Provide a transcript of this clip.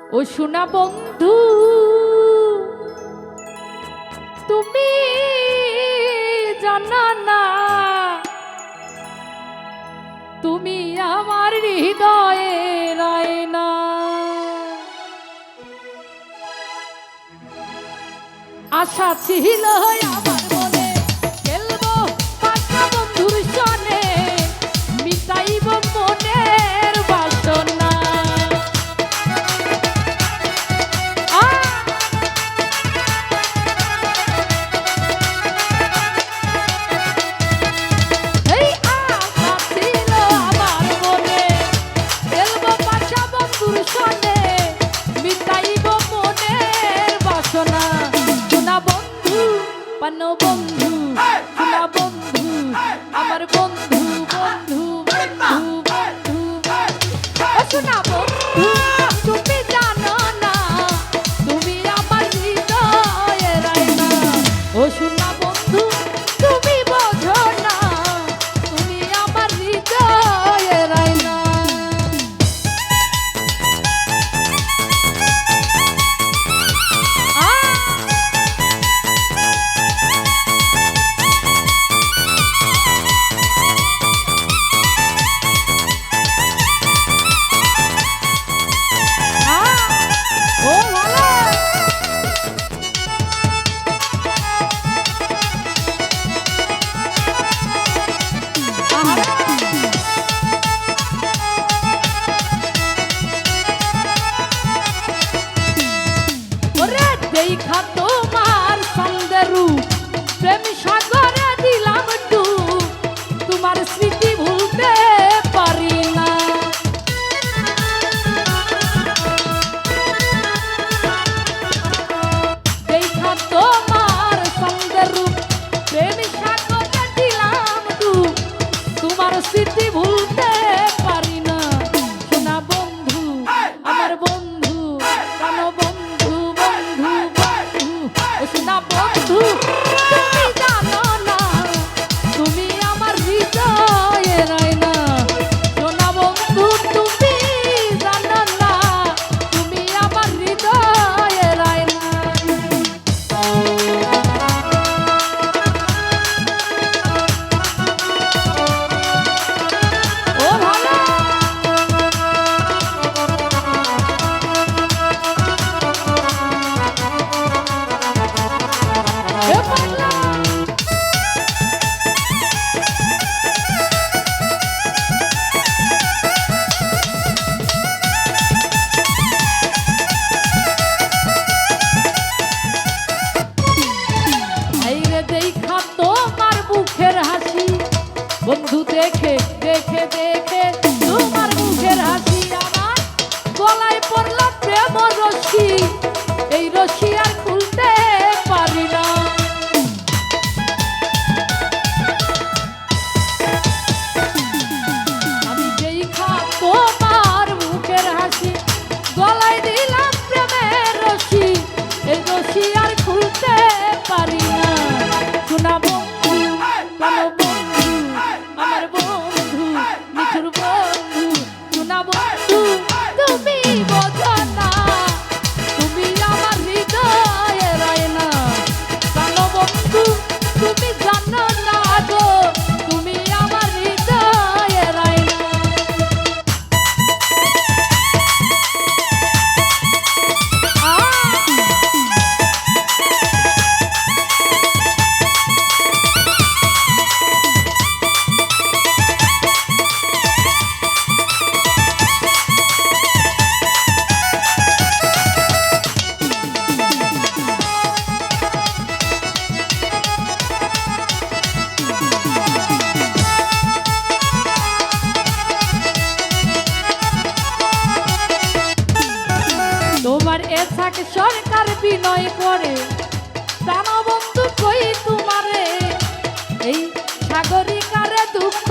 ও সোনা বন্ধু তুমি জানো না তুমি আমার হৃদয়ের আয়না আশা ছিল আমার মনে খেলবো পাশা বন্ধুর সনে মিটাইব মনের বাসনা এই আশা ছিল আমার মনে খেলবো পাশা বন্ধুর সনে মিটাইব মনের বাসনা পান বন্ধু সোনা বন্ধু আমার বন্ধু বন্ধু বন্ধু বন্ধু ও সোনা বন্ধু তুমি জানো না তুমি আমার হৃদয়ের আয়না ও সোনা বন্ধু তুমি বোঝো না তুমি আমার হৃদয়ের আয়না দেখা তোমার সুন্দর রূপ প্রেম সাগরে দিলাম ডুব তোমার স্মৃতি ভুলতে পারি না দেখা তোমার সুন্দর রূপ প্রেম সাগরে দিলাম ডুব তোমার স্মৃতি ভুলতে পারি না সোনা বন্ধু আমার বন্ধু প্রাণ বন্ধু সোনা বন্ধু তুমি জানো না তুমি আমার হৃদয়ের আয়না সোনা বন্ধু তুমি জানো না তুমি আমার হৃদয়ের আয়না ও ভালো দেখা তোমার মুখের হাসি বন্ধু দেখে দেখে দেখে তোমার মুখের হাসি আমার গলায় পড়ল প্রেম রশি এই রশি আর খুলতে পারি না আমি দেখা তোমার মুখের হাসি গলায় দিলাম প্রেমের রশি এই রশি আর খুলতে পারি না সোনা বন্ধু প্রাণ বন্ধু আমার বন্ধু মিঠুর বন্ধু সোনা বন্ধু তুমি বোঝো না তুমি আমার হৃদয়ের আয়না প্রাণ বন্ধু তুমি জানো না গো তুমি আমার হৃদয়ের আয়না তোমার এসাকে সরকার বিনয় করে প্রাণবন্ধু কই তোমারে এই সাগরিকারে দুঃখ